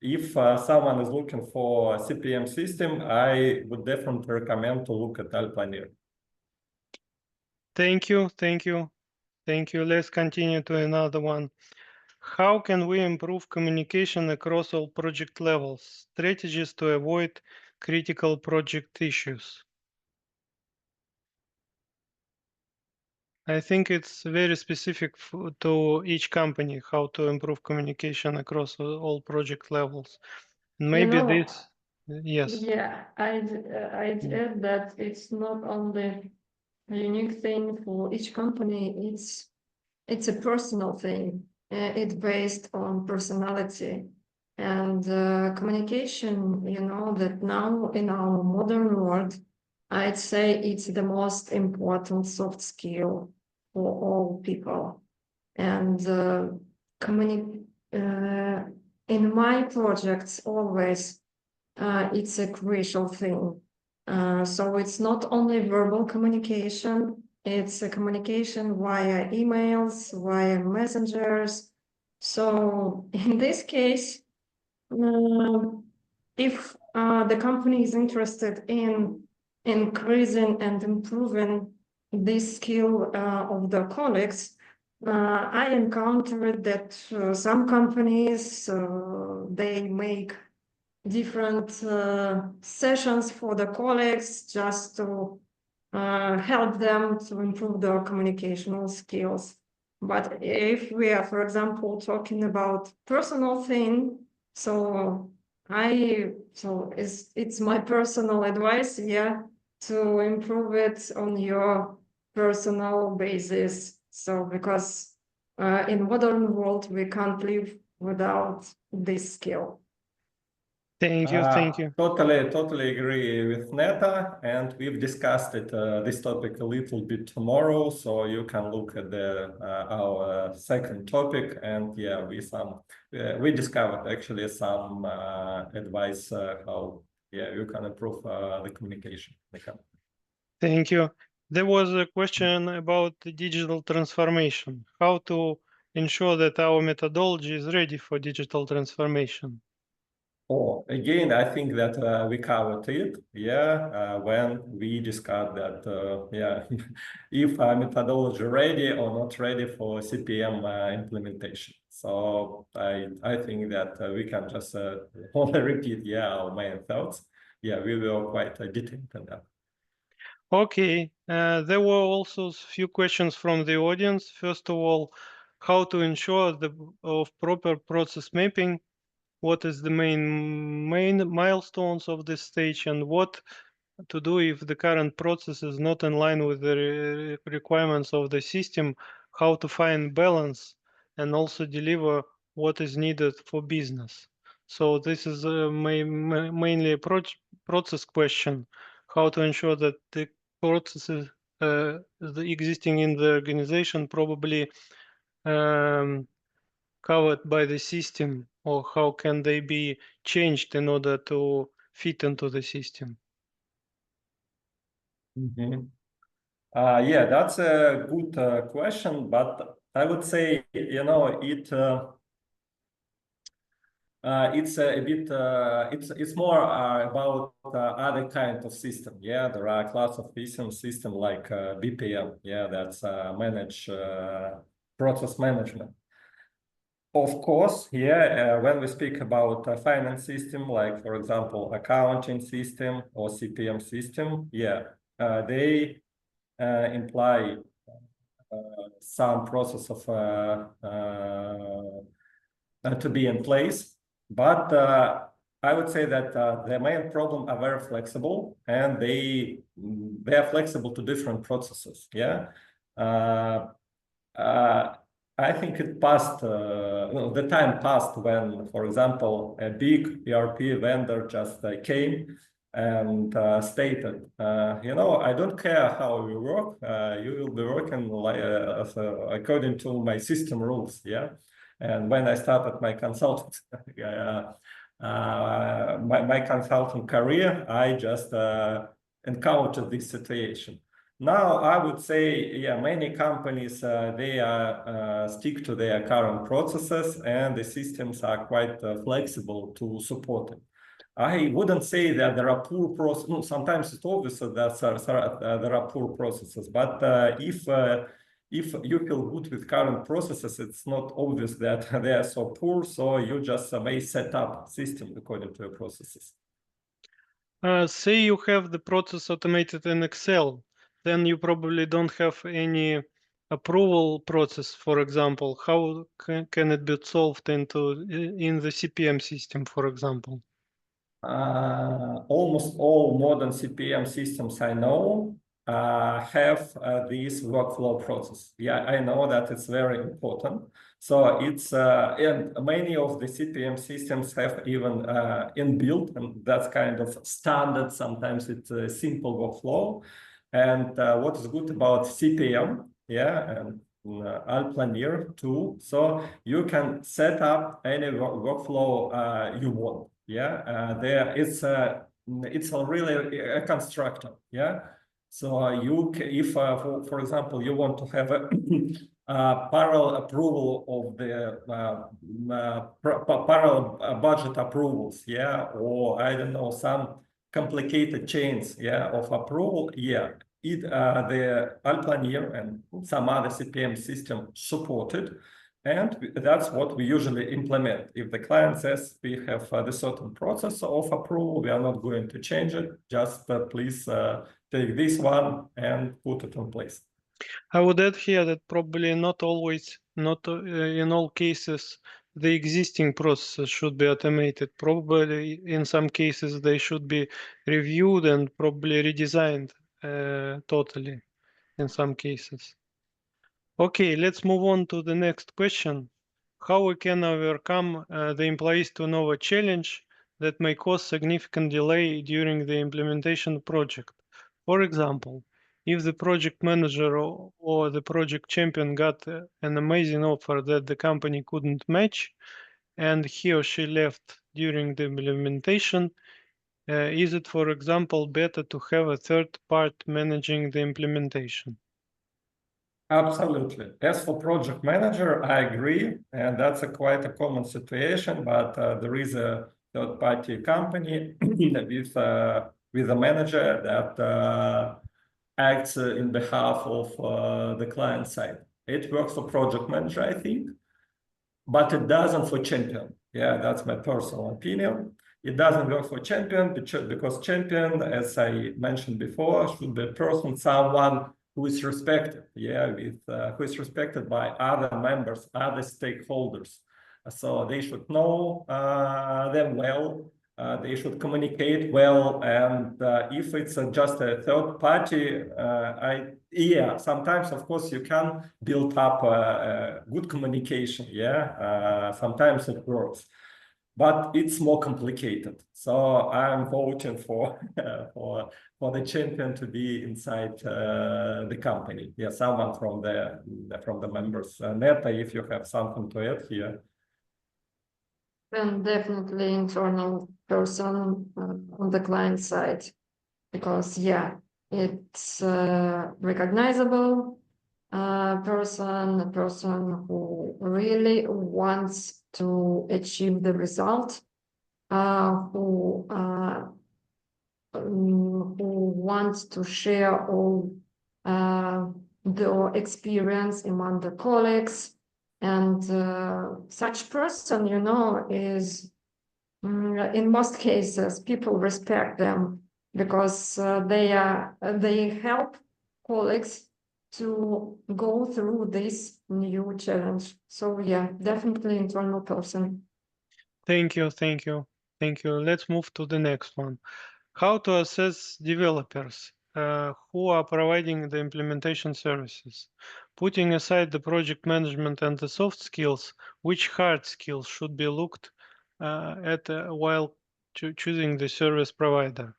if someone is looking for a CPM system, I would definitely recommend to look at Alplanir. Thank you, thank you, thank you. Let's continue to another one. How can we improve communication across all project levels? Strategies to avoid critical project issues. I think it's very specific to each company how to improve communication across all project levels. Maybe this, yes. Yeah, I'd add that it's not only a unique thing for each company. It's a personal thing. It's based on personality and communication. That now in our modern world, I'd say it's the most important soft skill for all people. And in my projects, always it's a crucial thing. So it's not only verbal communication, it's a communication via emails, via messengers. So in this case, if the company is interested in increasing and improving this skill of the colleagues, I encountered that some companies, they make different sessions for the colleagues just to help them to improve their communicational skills. But if we are, for example, talking about personal thing, so it's my personal advice, yeah, to improve it on your personal basis. So because in modern world, we can't live without this skill. Thank you. Thank you. Totally agree with Neta, and we've discussed it this topic a little bit tomorrow, so you can look at the our second topic, and yeah, we discovered actually some advice how you can improve the communication. Thank you. There was a question about the digital transformation. How to ensure that our methodology is ready for digital transformation? Oh, again, I think that we covered it, when we discussed that, if methodology ready or not ready for CPM implementation. So I think that we can just only repeat, our main thoughts. Yeah, we were quite detailed on that. Okay, there were also a few questions from the audience. First of all, how to ensure of proper process mapping? What is the main milestones of this stage, and what to do if the current process is not in line with the requirements of the system? How to find balance and also deliver what is needed for business? So this is mainly a process question. How to ensure that the processes the existing in the organization probably covered by the system, or how can they be changed in order to fit into the system? That's a good question, but I would say, it's a bit it's more about other kind of system. There are class of system like BPM, that's manage process management. Of course, when we speak about a finance system, like for example accounting system or CPM system, they imply some process of to be in place. But I would say that the main problem are very flexible, and they are flexible to different processes. I think it passed, the time passed when, for example, a big ERP vendor just came and stated, I don't care how you work, you will be working like, according to my system rules. And when I started my consultant, my consulting career, I just encountered this situation. Now, I would say, many companies, they stick to their current processes, and the systems are quite flexible to support it. I wouldn't say that there are poor processes. No, sometimes it's obvious that there are poor processes, but if you feel good with current processes, it's not obvious that they are so poor, so you just may set up system according to your processes. Say you have the process automated in Excel, then you probably don't have any approval process, for example. How can it be solved in the CPM system, for example? Almost all modern CPM systems I know have this workflow process. I know that it's very important. So it's and many of the CPM systems have even inbuilt, and that's kind of standard. Sometimes it's a simple workflow. And what is good about CPM, and Alplanir too, so you can set up any workflow you want. It's really a constructor. So if for example you want to have a parallel approval of the parallel budget approvals, or I don't know, some complicated chains, of approval, the Alplanir and some other CPM system supported. And that's what we usually implement. If the client says we have the certain process of approval, we are not going to change it. Just please take this one and put it in place. I would add here that probably not in all cases, the existing processes should be automated. Probably in some cases they should be reviewed and probably redesigned totally in some cases. Okay, let's move on to the next question. How we can overcome the employees turnover challenge that may cause significant delay during the implementation project? For example, if the project manager or the project champion got an amazing offer that the company couldn't match, and he or she left during the implementation, is it, for example, better to have a third part managing the implementation? Absolutely. As for project manager, I agree, and that's quite a common situation. But there is a third-party company with a manager that acts in behalf of the client side. It works for project manager, I think, but it doesn't for champion. Yeah, that's my personal opinion. It doesn't work for champion because champion, as I mentioned before, should be a person, someone who is respected, who is respected by other members, other stakeholders. So they should know them well, they should communicate well, and if it's just a third party, sometimes, of course, you can build up good communication, sometimes it works. But it's more complicated. So I'm voting for the champion to be inside the company. Yeah, someone from the members. Neta, if you have something to add here. And definitely internal person on the client side, because it's recognizable person, a person who really wants to achieve the result, who wants to share all the experience among the colleagues, and such person, is in most cases people respect them because they help colleagues to go through this new challenge. So definitely internal person. Thank you. Let's move to the next one. How to assess developers who are providing the implementation services? Putting aside the project management and the soft skills, which hard skills should be looked at while choosing the service provider?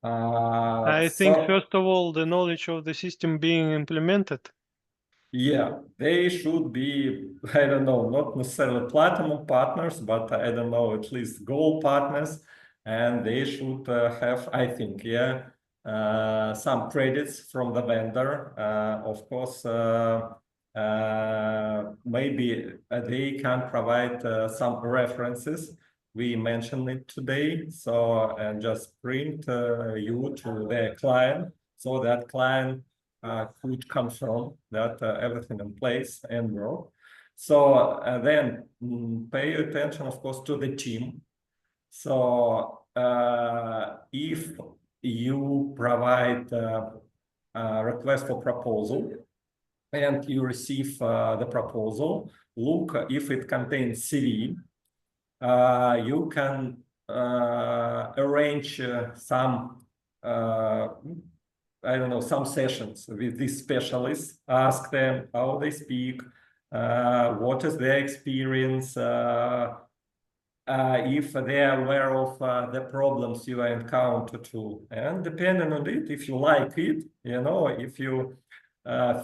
I think, first of all, the knowledge of the system being implemented. Yeah, they should be, I don't know, not necessarily platinum partners, but I don't know, at least gold partners. And they should have, I think, some credits from the vendor. Of course, maybe they can provide some references. We mentioned it today. So, and just print you to the client, so that client could confirm that everything in place and work. So then pay attention, of course, to the team. So if you provide a request for proposal and you receive the proposal, look if it contains CV. You can arrange some some sessions with these specialists, ask them how they speak, what is their experience, if they are aware of the problems you encounter too. And depending on it, if you like it, if you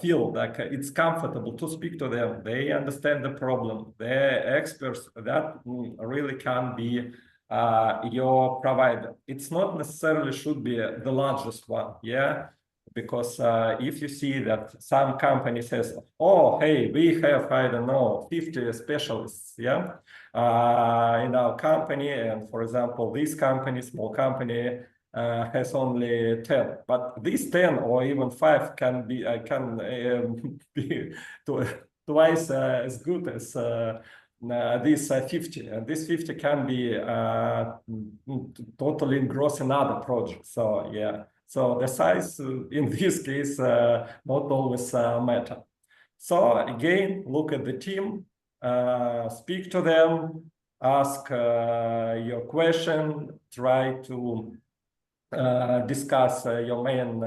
feel like it's comfortable to speak to them, they understand the problem, they're experts, that really can be your provider. It's not necessarily should be the largest one, because if you see that some company says, oh, hey, we have, I don't know, 50 specialists, in our company, and for example, this company, small company, has only 10, but these 10 or even 5 can be twice as good as these 50, and this 50 can be totally engrossed in other projects. So so the size in this case not always matter. So again, look at the team, speak to them, ask your question, try to discuss your main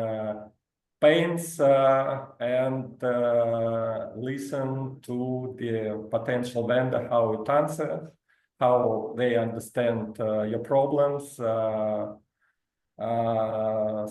pains and listen to the potential vendor, how it answers, how they understand your problems.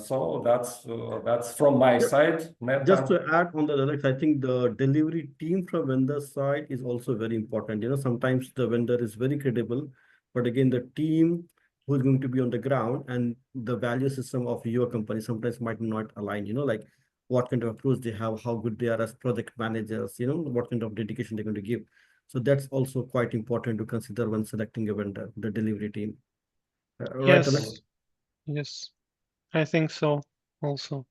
So that's from my side. Just to add on the Alex, I think the delivery team from vendor side is also very important. Sometimes the vendor is very credible, but again, the team who is going to be on the ground and the value system of your company sometimes might not align, like what kind of approach they have, how good they are as project managers, what kind of dedication they're going to give. So that's also quite important to consider when selecting a vendor, the delivery team. Right, Alex? Yes, yes, I think so also.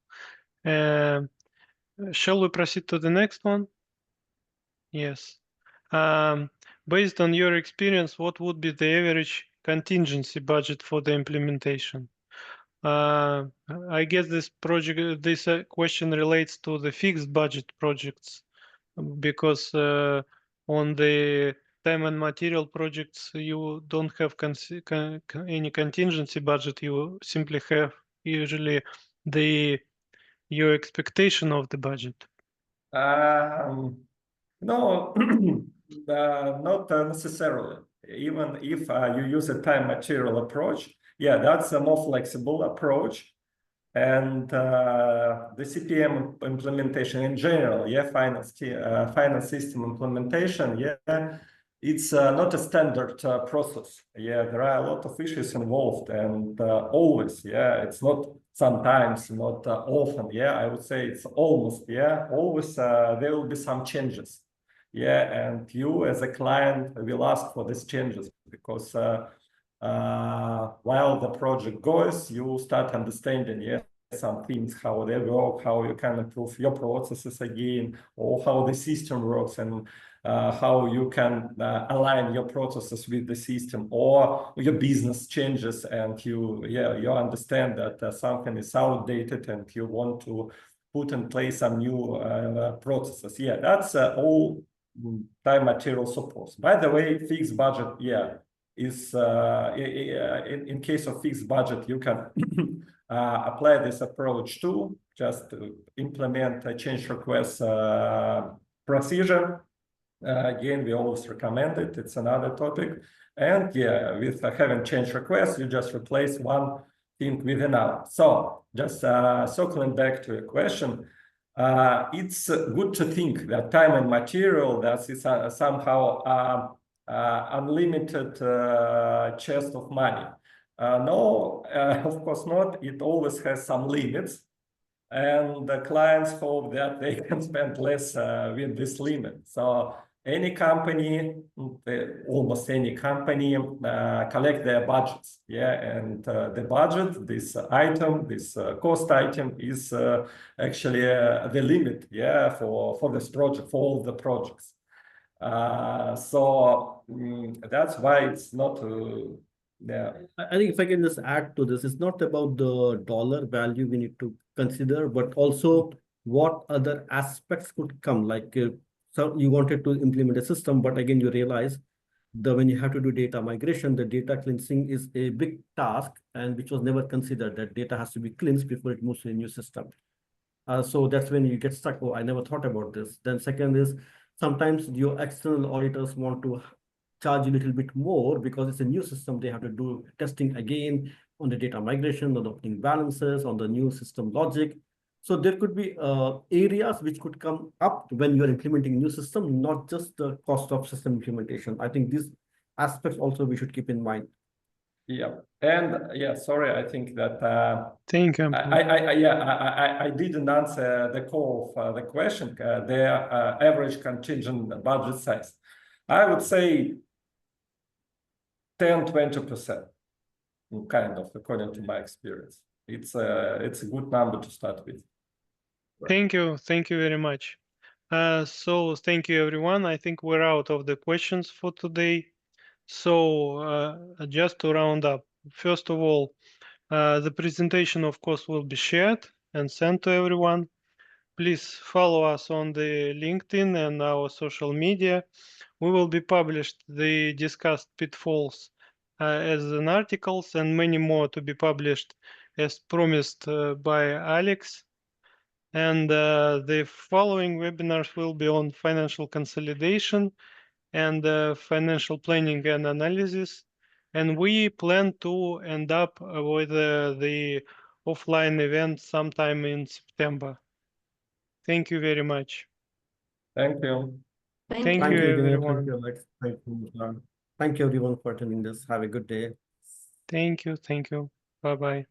Shall we proceed to the next one? Yes. Based on your experience, what would be the average contingency budget for the implementation? I guess this question relates to the fixed budget projects, because on the time and material projects you don't have any contingency budget. You simply have usually your expectation of the budget. No, not necessarily. Even if you use a time material approach, yeah, that's a more flexible approach. And the CPM implementation in general, yeah, finance system implementation, yeah, it's not a standard process. Yeah, there are a lot of issues involved, and always, yeah, it's not sometimes, not often. Yeah, I would say it's almost, yeah, always there will be some changes. Yeah, and you as a client will ask for these changes because while the project goes, you start understanding, yeah, some things, how they work, how you can improve your processes again, or how the system works, and how you can align your processes with the system, or your business changes and you understand that something is outdated and you want to put in place some new processes. Yeah, that's all time material support. By the way, fixed budget, yeah, is in case of fixed budget, you can apply this approach too, just to implement a change request procedure. Again, we always recommend it. It's another topic. And yeah, with having change requests, you just replace one thing with another. So just circling back to your question, it's good to think that time and material, that is somehow unlimited chest of money. No, of course not. It always has some limits. And the clients hope that they can spend less with this limit. So any company, almost any company, collect their budgets. Yeah, and the budget, this item, this cost item is actually the limit, yeah, for this project, for all the projects. So that's why it's not. Yeah. I think if I can just add to this, it's not about the dollar value we need to consider, but also what other aspects could come. Like, so you wanted to implement a system, but again, you realize that when you have to do data migration, the data cleansing is a big task, and which was never considered, that data has to be cleansed before it moves to a new system. So that's when you get stuck. Oh, I never thought about this. Then second is sometimes your external auditors want to charge a little bit more because it's a new system. They have to do testing again on the data migration, on the opening balances, on the new system logic. So there could be areas which could come up when you're implementing new system, not just the cost of system implementation. I think these aspects also we should keep in mind. Yeah, and yeah, sorry, I think that Thank you. I didn't answer the core of the question, their average contingent budget size. I would say 10-20%, kind of, according to my experience. It's a good number to start with. Thank you very much. So thank you, everyone. I think we're out of the questions for today. So just to round up, first of all, the presentation, of course, will be shared and sent to everyone. please follow us on the LinkedIn and our social media. We will be published the discussed pitfalls as an articles and many more to be published as promised by Alex. And the following webinars will be on financial consolidation and financial planning and analysis. And we plan to end up with the offline event sometime in September. Thank you very much. Thank you. Thank Thank Thank you, you, Dinesh. everyone. Thank you, Alex. Thank you. Thank you, everyone, for attending this. Have a good day. Thank you. Thank you. Bye-bye.